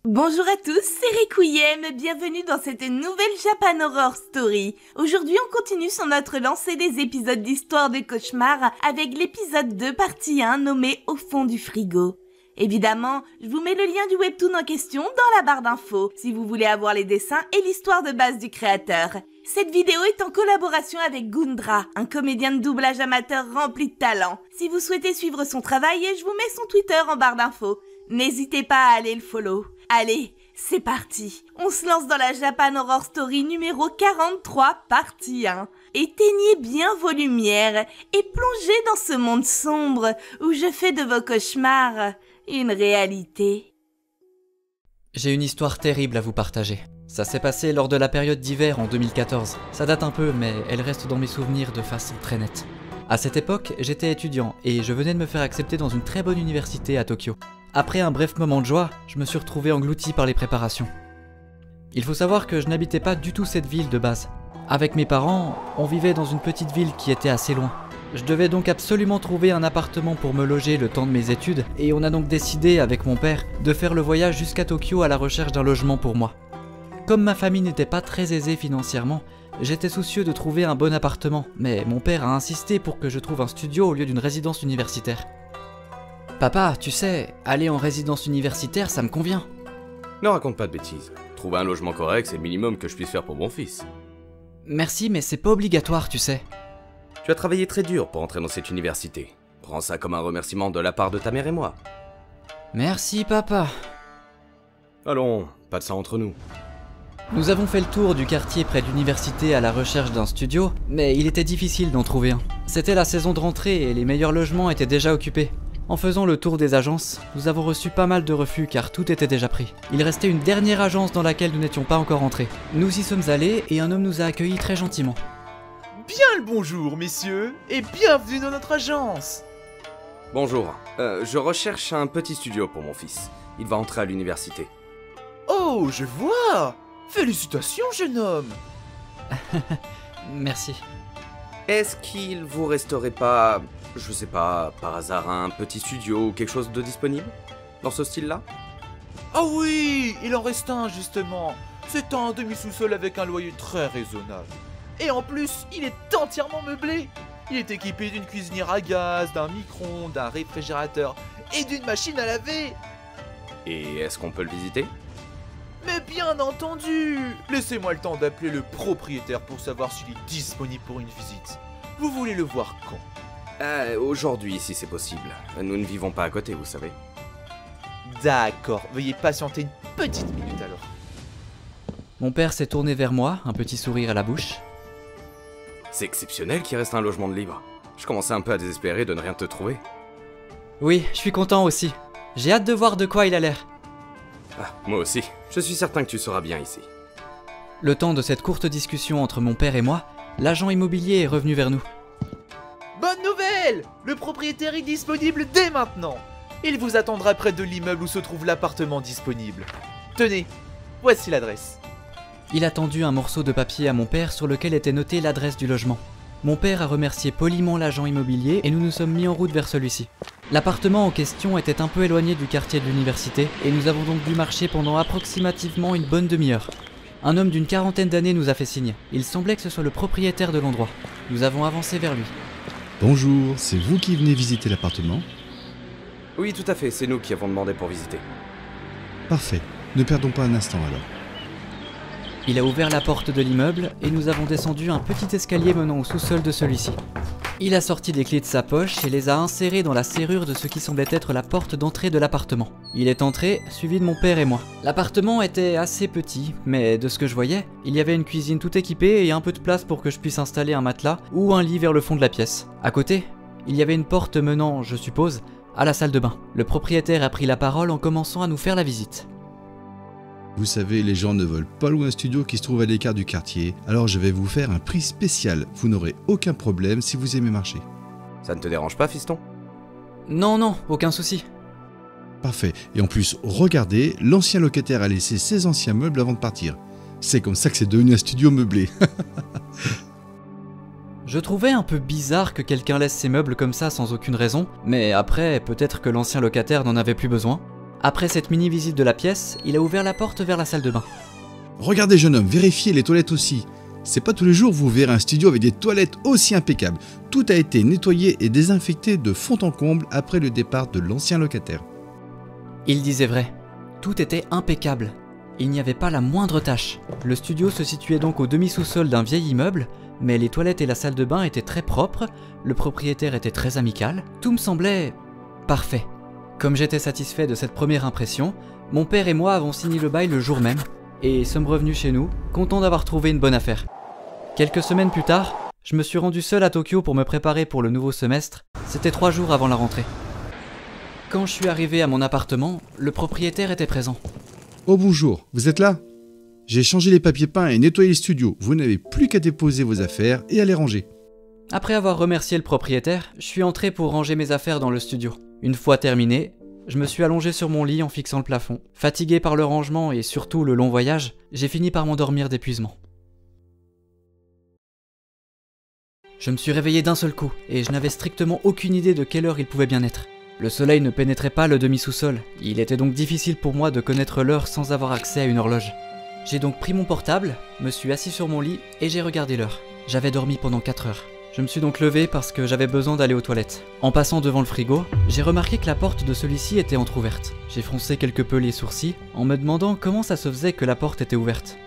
Bonjour à tous, c'est Requiem, bienvenue dans cette nouvelle Japan Horror Story. Aujourd'hui on continue sur notre lancée des épisodes d'Histoire de cauchemar avec l'épisode 2 partie 1 nommé Au fond du frigo. Évidemment, je vous mets le lien du webtoon en question dans la barre d'infos si vous voulez avoir les dessins et l'histoire de base du créateur. Cette vidéo est en collaboration avec Gundra, un comédien de doublage amateur rempli de talent. Si vous souhaitez suivre son travail, je vous mets son Twitter en barre d'infos. N'hésitez pas à aller le follow. Allez, c'est parti. On se lance dans la Japan Horror Story numéro 43, partie 1. Éteignez bien vos lumières et plongez dans ce monde sombre où je fais de vos cauchemars une réalité. J'ai une histoire terrible à vous partager. Ça s'est passé lors de la période d'hiver en 2014. Ça date un peu, mais elle reste dans mes souvenirs de façon très nette. À cette époque, j'étais étudiant et je venais de me faire accepter dans une très bonne université à Tokyo. Après un bref moment de joie, je me suis retrouvé englouti par les préparations. Il faut savoir que je n'habitais pas du tout cette ville de base. Avec mes parents, on vivait dans une petite ville qui était assez loin. Je devais donc absolument trouver un appartement pour me loger le temps de mes études et on a donc décidé avec mon père de faire le voyage jusqu'à Tokyo à la recherche d'un logement pour moi. Comme ma famille n'était pas très aisée financièrement, j'étais soucieux de trouver un bon appartement, mais mon père a insisté pour que je trouve un studio au lieu d'une résidence universitaire. Papa, tu sais, aller en résidence universitaire, ça me convient. Ne raconte pas de bêtises. Trouver un logement correct, c'est le minimum que je puisse faire pour mon fils. Merci, mais c'est pas obligatoire, tu sais. Tu as travaillé très dur pour entrer dans cette université. Prends ça comme un remerciement de la part de ta mère et moi. Merci, papa. Allons, pas de ça entre nous. Nous avons fait le tour du quartier près de l'université à la recherche d'un studio, mais il était difficile d'en trouver un. C'était la saison de rentrée et les meilleurs logements étaient déjà occupés. En faisant le tour des agences, nous avons reçu pas mal de refus car tout était déjà pris. Il restait une dernière agence dans laquelle nous n'étions pas encore entrés. Nous y sommes allés et un homme nous a accueillis très gentiment. Bien le bonjour, messieurs, et bienvenue dans notre agence. Bonjour, je recherche un petit studio pour mon fils. Il va entrer à l'université. Oh, je vois. Félicitations, jeune homme. Merci. Est-ce qu'il vous resterait pas, je sais pas, par hasard un petit studio ou quelque chose de disponible dans ce style-là? Ah oui, il en reste un justement. C'est un demi-sous-sol avec un loyer très raisonnable. Et en plus, il est entièrement meublé. Il est équipé d'une cuisinière à gaz, d'un micro-ondes, d'un réfrigérateur et d'une machine à laver. Et est-ce qu'on peut le visiter? Mais bien entendu. Laissez-moi le temps d'appeler le propriétaire pour savoir s'il est disponible pour une visite. Vous voulez le voir quand? Aujourd'hui, si c'est possible. Nous ne vivons pas à côté, vous savez. D'accord, veuillez patienter une petite minute alors. Mon père s'est tourné vers moi, un petit sourire à la bouche. C'est exceptionnel qu'il reste un logement de libre. Je commençais un peu à désespérer de ne rien te trouver. Oui, je suis content aussi. J'ai hâte de voir de quoi il a l'air. Ah, moi aussi. Je suis certain que tu seras bien ici. Le temps de cette courte discussion entre mon père et moi, l'agent immobilier est revenu vers nous. Bonne nouvelle! Le propriétaire est disponible dès maintenant. Il vous attendra près de l'immeuble où se trouve l'appartement disponible. Tenez, voici l'adresse. Il a tendu un morceau de papier à mon père sur lequel était notée l'adresse du logement. Mon père a remercié poliment l'agent immobilier et nous nous sommes mis en route vers celui-ci. L'appartement en question était un peu éloigné du quartier de l'université et nous avons donc dû marcher pendant approximativement une bonne demi-heure. Un homme d'une quarantaine d'années nous a fait signe. Il semblait que ce soit le propriétaire de l'endroit. Nous avons avancé vers lui. Bonjour, c'est vous qui venez visiter l'appartement? Oui, tout à fait, c'est nous qui avons demandé pour visiter. Parfait, ne perdons pas un instant alors. Il a ouvert la porte de l'immeuble et nous avons descendu un petit escalier menant au sous-sol de celui-ci. Il a sorti des clés de sa poche et les a insérées dans la serrure de ce qui semblait être la porte d'entrée de l'appartement. Il est entré, suivi de mon père et moi. L'appartement était assez petit, mais de ce que je voyais, il y avait une cuisine tout équipée et un peu de place pour que je puisse installer un matelas ou un lit vers le fond de la pièce. À côté, il y avait une porte menant, je suppose, à la salle de bain. Le propriétaire a pris la parole en commençant à nous faire la visite. Vous savez, les gens ne veulent pas louer un studio qui se trouve à l'écart du quartier, alors je vais vous faire un prix spécial. Vous n'aurez aucun problème si vous aimez marcher. Ça ne te dérange pas, fiston? Non, aucun souci. Parfait. Et en plus, regardez, l'ancien locataire a laissé ses anciens meubles avant de partir. C'est comme ça que c'est devenu un studio meublé. Je trouvais un peu bizarre que quelqu'un laisse ses meubles comme ça sans aucune raison, mais après, peut-être que l'ancien locataire n'en avait plus besoin. Après cette mini-visite de la pièce, il a ouvert la porte vers la salle de bain. Regardez jeune homme, vérifiez les toilettes aussi. C'est pas tous les jours que vous verrez un studio avec des toilettes aussi impeccables. Tout a été nettoyé et désinfecté de fond en comble après le départ de l'ancien locataire. Il disait vrai. Tout était impeccable. Il n'y avait pas la moindre tache. Le studio se situait donc au demi-sous-sol d'un vieil immeuble, mais les toilettes et la salle de bain étaient très propres, le propriétaire était très amical, tout me semblait parfait. Comme j'étais satisfait de cette première impression, mon père et moi avons signé le bail le jour même, et sommes revenus chez nous, contents d'avoir trouvé une bonne affaire. Quelques semaines plus tard, je me suis rendu seul à Tokyo pour me préparer pour le nouveau semestre, c'était 3 jours avant la rentrée. Quand je suis arrivé à mon appartement, le propriétaire était présent. Oh bonjour, vous êtes là? J'ai changé les papiers peints et nettoyé le studio. Vous n'avez plus qu'à déposer vos affaires et à les ranger. Après avoir remercié le propriétaire, je suis entré pour ranger mes affaires dans le studio. Une fois terminé, je me suis allongé sur mon lit en fixant le plafond. Fatigué par le rangement et surtout le long voyage, j'ai fini par m'endormir d'épuisement. Je me suis réveillé d'un seul coup, et je n'avais strictement aucune idée de quelle heure il pouvait bien être. Le soleil ne pénétrait pas le demi-sous-sol, il était donc difficile pour moi de connaître l'heure sans avoir accès à une horloge. J'ai donc pris mon portable, me suis assis sur mon lit et j'ai regardé l'heure. J'avais dormi pendant 4 heures. Je me suis donc levé parce que j'avais besoin d'aller aux toilettes. En passant devant le frigo, j'ai remarqué que la porte de celui-ci était entrouverte. J'ai froncé quelque peu les sourcils en me demandant comment ça se faisait que la porte était ouverte.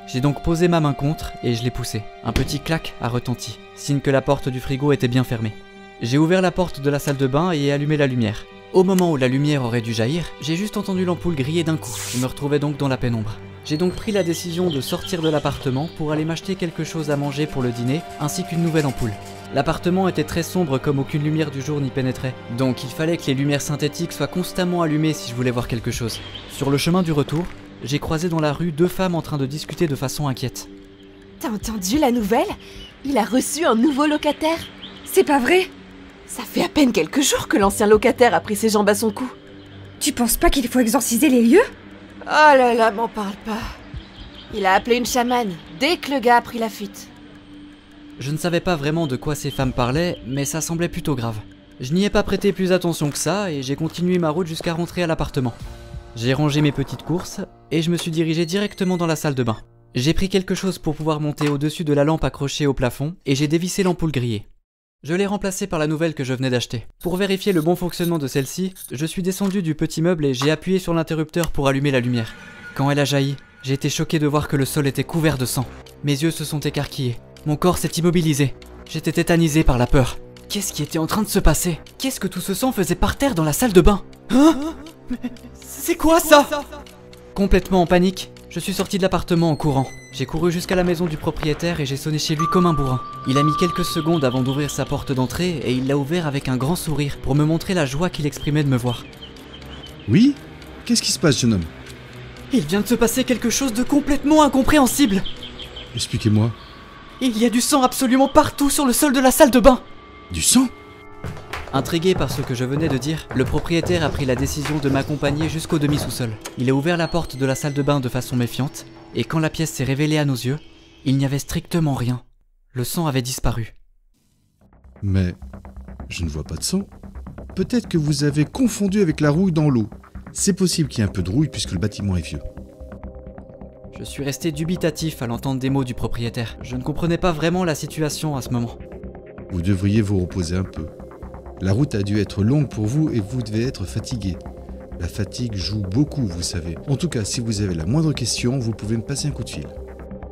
J'ai donc posé ma main contre et je l'ai poussée. Un petit clac a retenti, signe que la porte du frigo était bien fermée. J'ai ouvert la porte de la salle de bain et allumé la lumière. Au moment où la lumière aurait dû jaillir, j'ai juste entendu l'ampoule griller d'un coup. Je me retrouvais donc dans la pénombre. J'ai donc pris la décision de sortir de l'appartement pour aller m'acheter quelque chose à manger pour le dîner, ainsi qu'une nouvelle ampoule. L'appartement était très sombre comme aucune lumière du jour n'y pénétrait, donc il fallait que les lumières synthétiques soient constamment allumées si je voulais voir quelque chose. Sur le chemin du retour, j'ai croisé dans la rue 2 femmes en train de discuter de façon inquiète. T'as entendu la nouvelle? Il a reçu un nouveau locataire. C'est pas vrai? Ça fait à peine quelques jours que l'ancien locataire a pris ses jambes à son cou. Tu penses pas qu'il faut exorciser les lieux? Oh là là, m'en parle pas. Il a appelé une chamane dès que le gars a pris la fuite. Je ne savais pas vraiment de quoi ces femmes parlaient, mais ça semblait plutôt grave. Je n'y ai pas prêté plus attention que ça et j'ai continué ma route jusqu'à rentrer à l'appartement. J'ai rangé mes petites courses et je me suis dirigé directement dans la salle de bain. J'ai pris quelque chose pour pouvoir monter au-dessus de la lampe accrochée au plafond et j'ai dévissé l'ampoule grillée. Je l'ai remplacée par la nouvelle que je venais d'acheter. Pour vérifier le bon fonctionnement de celle-ci, je suis descendu du petit meuble et j'ai appuyé sur l'interrupteur pour allumer la lumière. Quand elle a jailli, j'ai été choqué de voir que le sol était couvert de sang. Mes yeux se sont écarquillés. Mon corps s'est immobilisé. J'étais tétanisé par la peur. Qu'est-ce qui était en train de se passer? Qu'est-ce que tout ce sang faisait par terre dans la salle de bain? Hein? Mais c'est quoi ça? Complètement en panique, je suis sorti de l'appartement en courant. J'ai couru jusqu'à la maison du propriétaire et j'ai sonné chez lui comme un bourrin. Il a mis quelques secondes avant d'ouvrir sa porte d'entrée et il l'a ouvert avec un grand sourire pour me montrer la joie qu'il exprimait de me voir. Oui? Qu'est-ce qui se passe, jeune homme? Il vient de se passer quelque chose de complètement incompréhensible. Expliquez-moi. Il y a du sang absolument partout sur le sol de la salle de bain. Du sang? Intrigué par ce que je venais de dire, le propriétaire a pris la décision de m'accompagner jusqu'au demi-sous-sol. Il a ouvert la porte de la salle de bain de façon méfiante, et quand la pièce s'est révélée à nos yeux, il n'y avait strictement rien. Le sang avait disparu. Mais je ne vois pas de sang. Peut-être que vous avez confondu avec la rouille dans l'eau. C'est possible qu'il y ait un peu de rouille puisque le bâtiment est vieux. Je suis resté dubitatif à l'entendre des mots du propriétaire. Je ne comprenais pas vraiment la situation à ce moment. Vous devriez vous reposer un peu. La route a dû être longue pour vous et vous devez être fatigué. La fatigue joue beaucoup, vous savez. En tout cas, si vous avez la moindre question, vous pouvez me passer un coup de fil.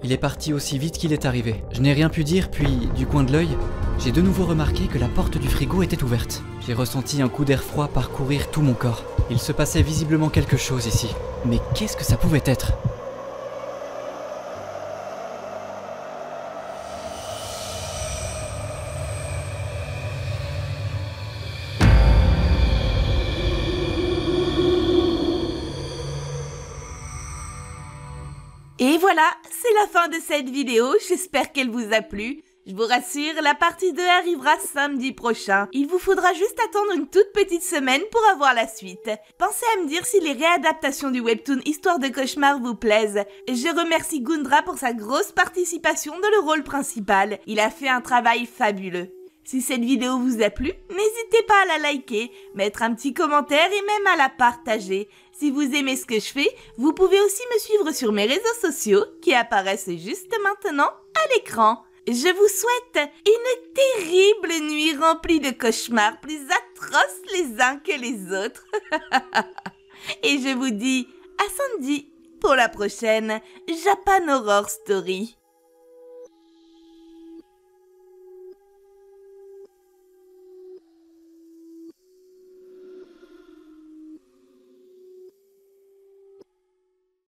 Il est parti aussi vite qu'il est arrivé. Je n'ai rien pu dire, puis, du coin de l'œil, j'ai de nouveau remarqué que la porte du frigo était ouverte. J'ai ressenti un coup d'air froid parcourir tout mon corps. Il se passait visiblement quelque chose ici. Mais qu'est-ce que ça pouvait être ? Et voilà, c'est la fin de cette vidéo, j'espère qu'elle vous a plu. Je vous rassure, la partie 2 arrivera samedi prochain. Il vous faudra juste attendre une toute petite semaine pour avoir la suite. Pensez à me dire si les réadaptations du webtoon Histoire de cauchemar vous plaisent. Je remercie Gundra pour sa grosse participation dans le rôle principal. Il a fait un travail fabuleux. Si cette vidéo vous a plu, n'hésitez pas à la liker, mettre un petit commentaire et même à la partager. Si vous aimez ce que je fais, vous pouvez aussi me suivre sur mes réseaux sociaux qui apparaissent juste maintenant à l'écran. Je vous souhaite une terrible nuit remplie de cauchemars plus atroces les uns que les autres. Et je vous dis à samedi pour la prochaine Japan Horror Story.